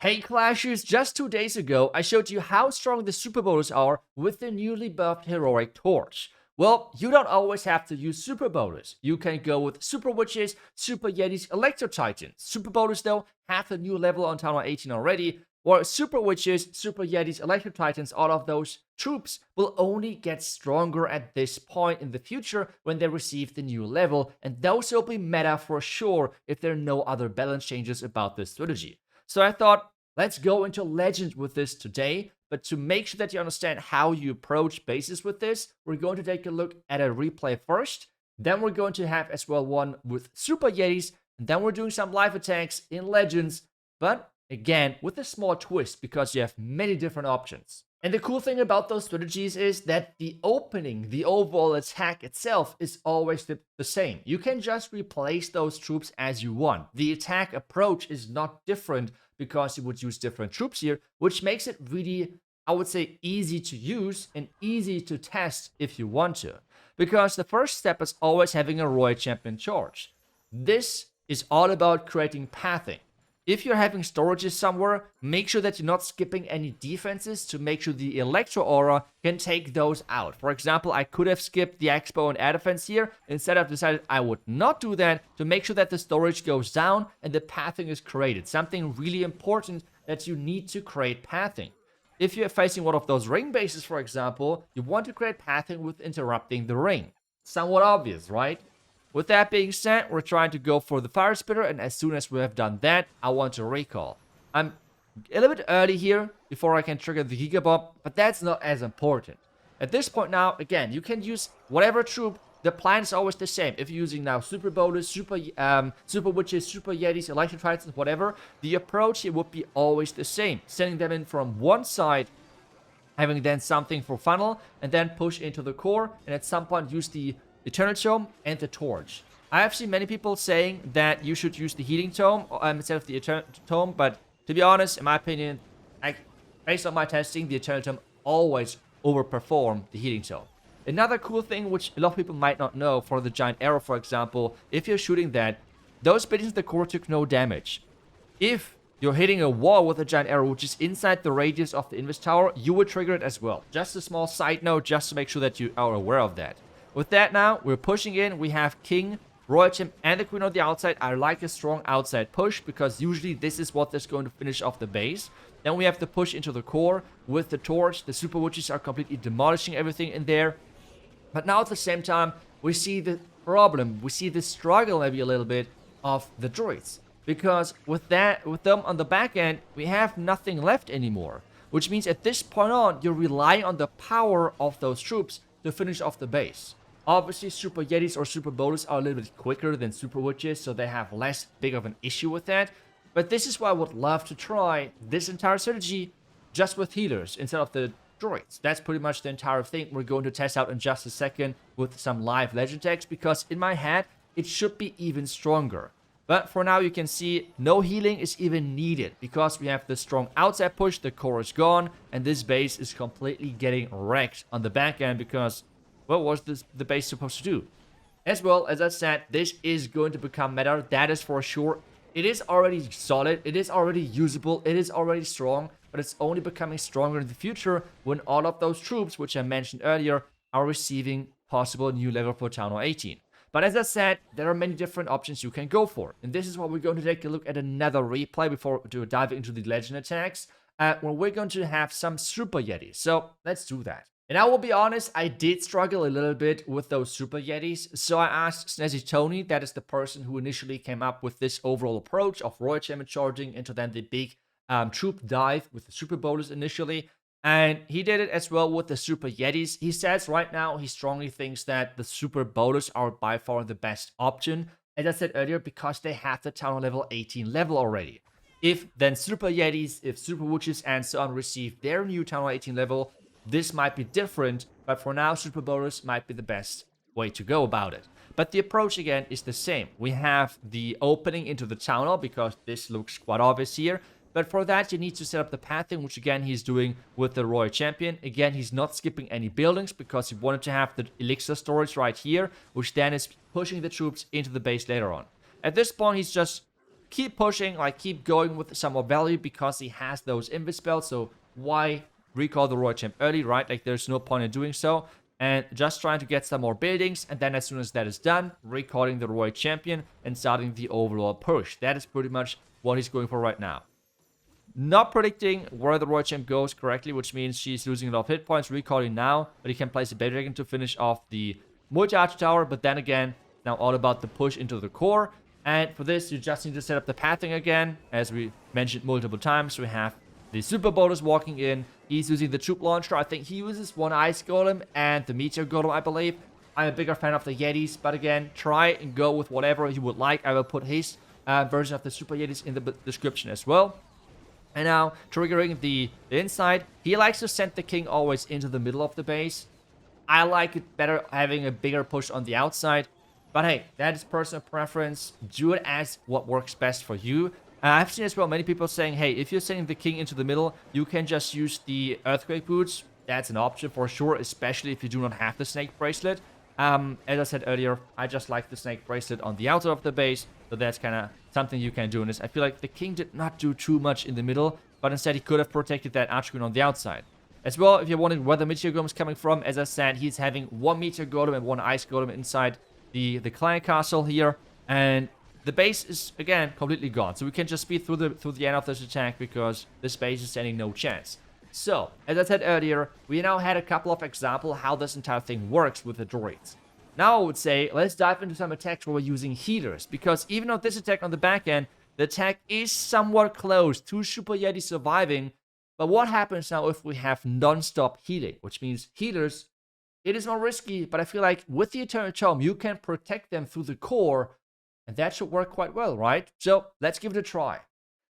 Hey Clashers, just 2 days ago, I showed you how strong the Super Bowlers are with the newly buffed Heroic Torch. Well, you don't always have to use Super Bowlers. You can go with Super Witches, Super Yetis, Electro Titans. Super Bowlers, though, have a new level on Town Hall 18 already, while Super Witches, Super Yetis, Electro Titans, all of those troops will only get stronger at this point in the future when they receive the new level, and those will be meta for sure if there are no other balance changes about this strategy. So I thought, let's go into Legend with this today. But to make sure that you understand how you approach bases with this, we're going to take a look at a replay first. Then we're going to have as well one with Super Yetis. And then we're doing some live attacks in Legends. But again, with a small twist because you have many different options. And the cool thing about those strategies is that the opening, the overall attack itself is always the same. You can just replace those troops as you want. The attack approach is not different because you would use different troops here, which makes it really, I would say, easy to use and easy to test if you want to. Because the first step is always having a Royal Champion charge. This is all about creating pathing. If you're having storages somewhere, make sure that you're not skipping any defenses to make sure the Electro Aura can take those out. For example, I could have skipped the Expo and Air Defense here. Instead, I've decided I would not do that to make sure that the storage goes down and the pathing is created. Something really important that you need to create pathing. If you're facing one of those ring bases, for example, you want to create pathing with interrupting the ring. Somewhat obvious, right? With that being said, we're trying to go for the Fire Spitter, and as soon as we have done that, I want to recall. I'm a little bit early here before I can trigger the Giga Bomb, but that's not as important. At this point now, again, you can use whatever troop. The plan is always the same. If you're using now Super Bowlers, Super Witches, Super Yetis, Electro Titans, whatever, the approach here would be always the same. Sending them in from one side, having then something for funnel, and then push into the core, and at some point use the Eternal Tome and the Torch. I have seen many people saying that you should use the Healing Tome instead of the Eternal Tome, but to be honest, in my opinion, based on my testing, the Eternal Tome always overperform the Healing Tome. Another cool thing which a lot of people might not know, for the Giant Arrow, for example, if you're shooting that, those bits in the core took no damage. If you're hitting a wall with a Giant Arrow which is inside the radius of the Invis Tower, you would trigger it as well. Just a small side note, just to make sure that you are aware of that. With that now, we're pushing in. We have King, Royal Champ, and the Queen on the outside. I like a strong outside push because usually this is what is going to finish off the base. Then we have the push into the core with the Torch. The Super Witches are completely demolishing everything in there. But now at the same time, we see the problem. We see the struggle maybe a little bit of the droids. Because with them on the back end, we have nothing left anymore. Which means at this point on, you're relying on the power of those troops to finish off the base. Obviously, Super Yetis or Super Bowlers are a little bit quicker than Super Witches, so they have less big of an issue with that. But this is why I would love to try this entire strategy just with healers instead of the droids. That's pretty much the entire thing we're going to test out in just a second with some live legend decks, because in my head, it should be even stronger. But for now, you can see no healing is even needed because we have the strong outside push, the core is gone, and this base is completely getting wrecked on the back end because what was the base supposed to do? As well, as I said, this is going to become meta, that is for sure. It is already solid, it is already usable, it is already strong, but it's only becoming stronger in the future when all of those troops, which I mentioned earlier, are receiving possible new level for Town Hall 18. But as I said, there are many different options you can go for. And this is why we're going to take a look at another replay before to dive into the legend attacks, where we're going to have some Super Yetis. So let's do that. And I will be honest, I did struggle a little bit with those Super Yetis. So I asked Snazzy Tony, that is the person who initially came up with this overall approach of Royal Champion charging into then the big troop dive with the Super Bowlers initially. And he did it as well with the Super Yetis. He says right now he strongly thinks that the Super Bowlers are by far the best option. As I said earlier, because they have the Town Hall level 18 level already. If then Super Yetis, if Super Witches and so on receive their new Town Hall 18 level, this might be different, but for now, Super Bowlers might be the best way to go about it. But the approach, again, is the same. We have the opening into the Town Hall, because this looks quite obvious here. But for that, you need to set up the pathing, which, again, he's doing with the Royal Champion. Again, he's not skipping any buildings, because he wanted to have the elixir storage right here, which then is pushing the troops into the base later on. At this point, he's just keep pushing, like keep going with some more value because he has those invis spells. So why recall the Royal Champ early, right? Like there's no point in doing so. And just trying to get some more buildings, and then as soon as that is done, recalling the Royal Champion and starting the overall push. That is pretty much what he's going for right now. Not predicting where the Royal Champ goes correctly, which means she's losing a lot of hit points, recalling now, but he can place a Baby Dragon to finish off the multi-arch tower. But then again, now all about the push into the core. And for this, you just need to set up the pathing again. As we mentioned multiple times, we have the Super Bonus walking in. He's using the Troop Launcher. I think he uses one Ice Golem and the Meteor Golem, I believe. I'm a bigger fan of the Yetis, but again, try and go with whatever you would like. I will put his version of the Super Yetis in the description as well. And now, triggering the inside, he likes to send the king always into the middle of the base. I like it better having a bigger push on the outside. But hey, that is personal preference. Do it as what works best for you. I've seen as well many people saying, hey, if you're sending the king into the middle, you can just use the Earthquake Boots. That's an option for sure, especially if you do not have the Snake Bracelet. As I said earlier, I just like the Snake Bracelet on the outer of the base. So that's kind of something you can do in this. I feel like the king did not do too much in the middle, but instead he could have protected that Archqueen on the outside. As well, if you're wondering where the Meteor Golem is coming from, as I said, he's having one Meteor Golem and one Ice Golem inside the Clan Castle here. And the base is, again, completely gone. So we can just speed through the end of this attack because this base is standing no chance. So, as I said earlier, we now had a couple of examples how this entire thing works with the droids. Now I would say, let's dive into some attacks where we're using healers. Because even on this attack on the back end, the attack is somewhat close to Super Yeti surviving. But what happens now if we have non-stop healing? Which means healers, it is more risky, but I feel like with the Eternal Tome, you can protect them through the core. And that should work quite well, right? So let's give it a try.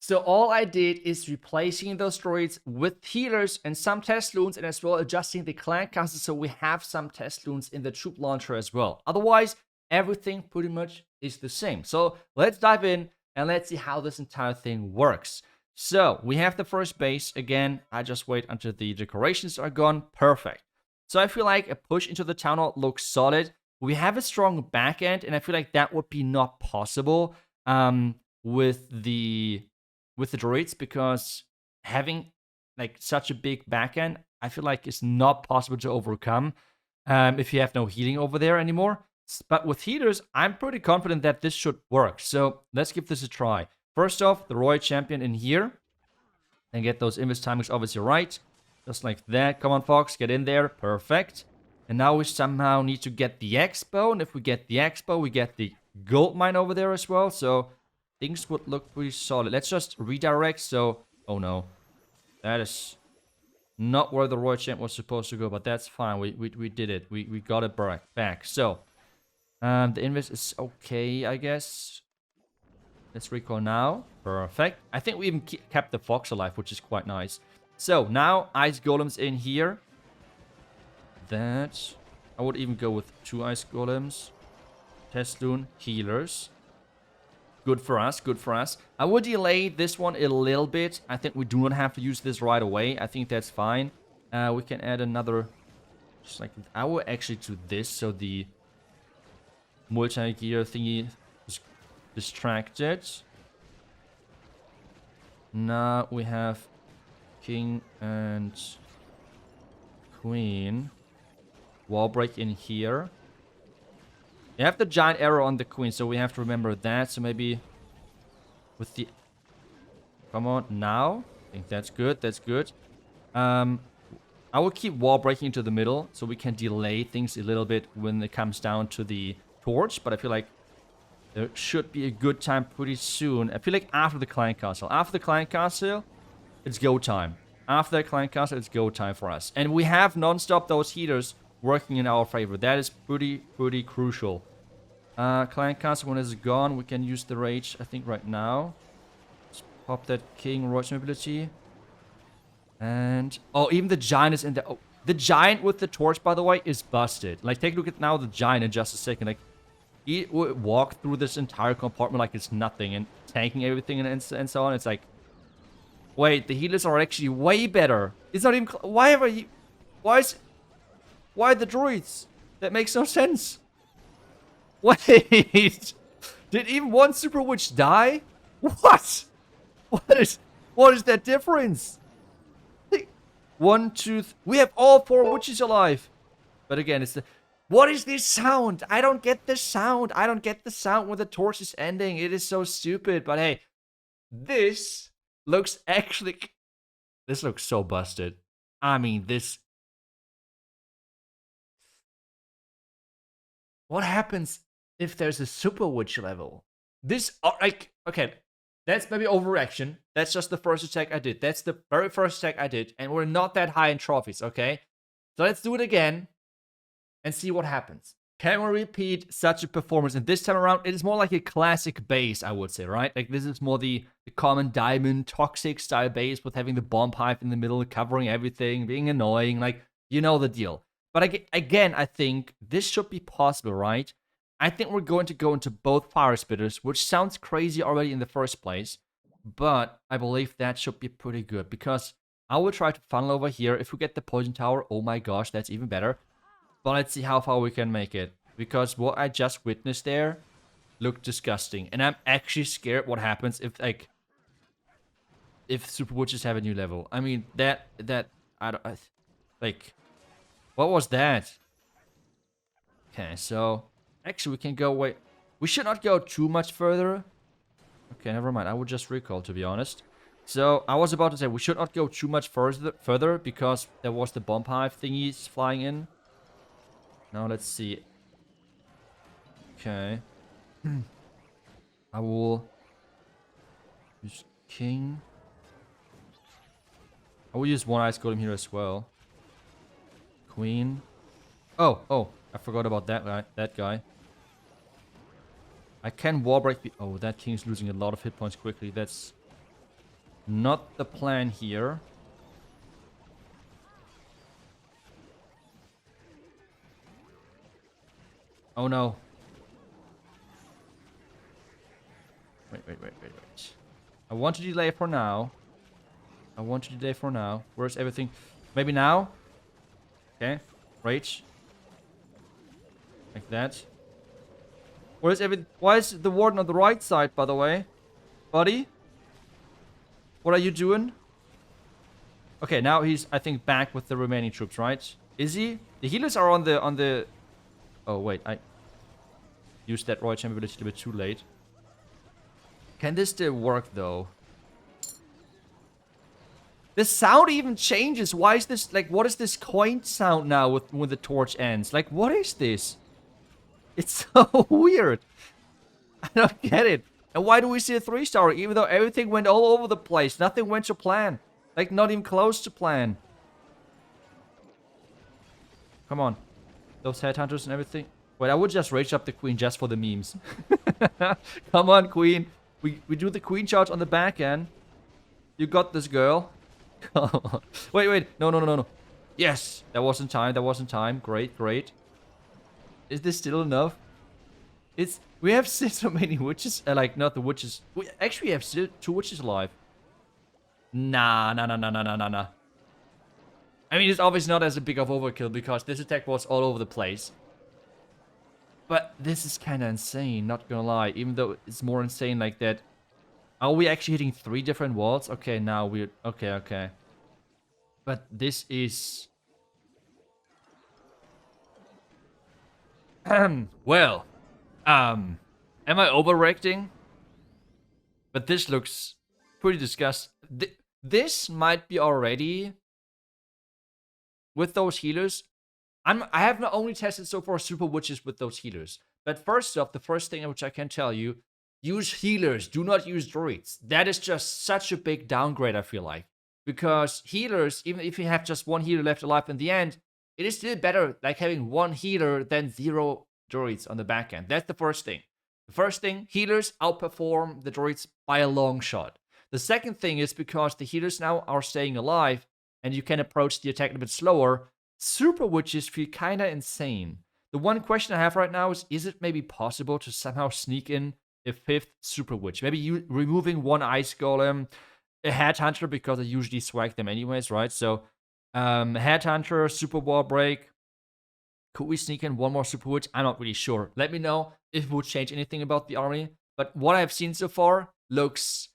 So all I did is replacing those droids with healers and some test loons, and as well adjusting the clan castle so we have some test loons in the troop launcher as well. Otherwise, everything pretty much is the same. So let's dive in and let's see how this entire thing works. So we have the first base. Again, I just wait until the decorations are gone. Perfect. So I feel like a push into the town hall looks solid. We have a strong back end, and I feel like that would be not possible with the droids, because having like such a big back end, I feel like it's not possible to overcome if you have no healing over there anymore. But with healers, I'm pretty confident that this should work. So let's give this a try. First off, the Royal Champion in here, and get those invis timings obviously right, just like that. Come on, Fox, get in there. Perfect. And now we somehow need to get the Expo, and if we get the Expo, we get the gold mine over there as well. So things would look pretty solid. Let's just redirect. So, oh no, that is not where the Royal Champ was supposed to go, but that's fine. We did it. We got it back. So, the invis is okay, I guess. Let's recall now. Perfect. I think we even kept the Fox alive, which is quite nice. So now Ice Golems in here. That I would even go with 2 Ice Golems. Testoon, healers. Good for us, good for us. I would delay this one a little bit. I think we do not have to use this right away. I think that's fine. We can add another, just like, I will actually do this so the multi-gear thingy is distracted. Now we have King and Queen. Wall break in here. You have the giant arrow on the queen, so we have to remember that. So maybe with the... Come on, now. I think that's good, that's good. I will keep wall breaking into the middle, so we can delay things a little bit when it comes down to the torch. But I feel like there should be a good time pretty soon. I feel like after the clan castle. After the clan castle, it's go time. After the clan castle, it's go time for us. And we have non-stop those heaters working in our favor. That is pretty crucial. Clan castle, when it's gone, we can use the rage, I think, right now. Let's pop that king roach mobility. And oh, even the giant is in there. Oh, the giant with the torch, by the way, is busted. Like, take a look at now the giant in just a second. Like, he would walk through this entire compartment like it's nothing and tanking everything and so on. It's like, wait, the healers are actually way better. It's not even... Why the droids? That makes no sense. Wait. Did even one Super Witch die? What? What is that difference? Like, 1, 2, we have all 4 witches alive. But again, it's the... What is this sound? I don't get the sound. I don't get the sound when the torch is ending. It is so stupid. But hey, this looks actually... This looks so busted. I mean, this... What happens if there's a super witch level? This, like, okay, that's maybe overreaction. That's just the first attack I did. That's the very first attack I did. And we're not that high in trophies, okay? So let's do it again and see what happens. Can we repeat such a performance? And this time around, it is more like a classic base, I would say, right? Like, this is more the common diamond, toxic style base with having the bomb pipe in the middle, covering everything, being annoying. Like, you know the deal. But again, I think this should be possible, right? I think we're going to go into both fire spitters, which sounds crazy already in the first place. But I believe that should be pretty good, because I will try to funnel over here. If we get the poison tower, oh my gosh, that's even better. But let's see how far we can make it, because what I just witnessed there looked disgusting. And I'm actually scared what happens if super witches have a new level. I mean, what was that? Okay, so actually we can go away. We should not go too much further. Okay, never mind. I would just recall, to be honest. So I was about to say we should not go too much further because there was the bomb hive thingies flying in. Now let's see. Okay. I will use king. I will use one ice golem here as well. Queen. Oh, I forgot about that guy. I can wall break. Oh, that king's losing a lot of hit points quickly. That's not the plan here. Oh no. Wait. I want to delay for now. Where's everything? Maybe now? Okay. Rage. Like that. Why is the warden on the right side, by the way? Buddy? What are you doing? Okay, now he's, I think, back with the remaining troops, right? Is he? The healers are on the... Oh, wait. I used that royal champion ability a bit too late. Can this still work, though? The sound even changes. Why is this... Like, what is this coin sound now when the torch ends? Like, what is this? It's so weird. I don't get it. And why do we see a 3-star even though everything went all over the place? Nothing went to plan. Like, not even close to plan. Come on. Those headhunters and everything. Wait, I would just rage up the queen just for the memes. Come on, queen. We do the queen charge on the back end. You got this, girl. Come on. Wait. No. Yes. That was in time. Great. Is this still enough? We have still so many witches. Like, not the witches. We actually have still 2 witches alive. Nah. I mean, it's obviously not as a big of overkill because this attack was all over the place. But this is kind of insane, not gonna lie. Even though it's more insane like that. Are we actually hitting 3 different walls? Okay, now we're... Okay. But this is... well... am I overreacting? But this looks pretty disgusting. This might be already... With those healers... I have not only tested so far super witches with those healers. But first off, the first thing which I can tell you... Use healers, do not use druids. That is just such a big downgrade, I feel like. Because healers, even if you have just 1 healer left alive in the end, it is still better like having 1 healer than 0 druids on the back end. That's the first thing. The first thing, healers outperform the druids by a long shot. The second thing is because the healers now are staying alive and you can approach the attack a bit slower, super witches feel kinda insane. The one question I have right now is it maybe possible to somehow sneak in a 5th super witch? Maybe you removing 1 ice golem, a headhunter, because I usually swag them anyways, right? So, headhunter, super wall break. Could we sneak in 1 more super witch? I'm not really sure. Let me know if it would change anything about the army. But what I've seen so far looks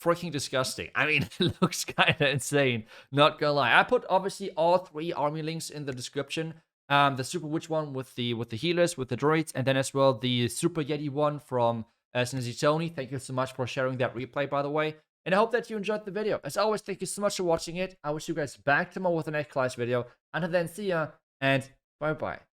freaking disgusting. I mean, it looks kind of insane, not gonna lie. I put obviously all 3 army links in the description. The Super Witch one with the healers, with the droids, and then as well the Super Yeti one from Sensei Tony. Thank you so much for sharing that replay, by the way. And I hope that you enjoyed the video. As always, thank you so much for watching it. I wish you guys back tomorrow with the next class video. Until then, see ya, and bye-bye.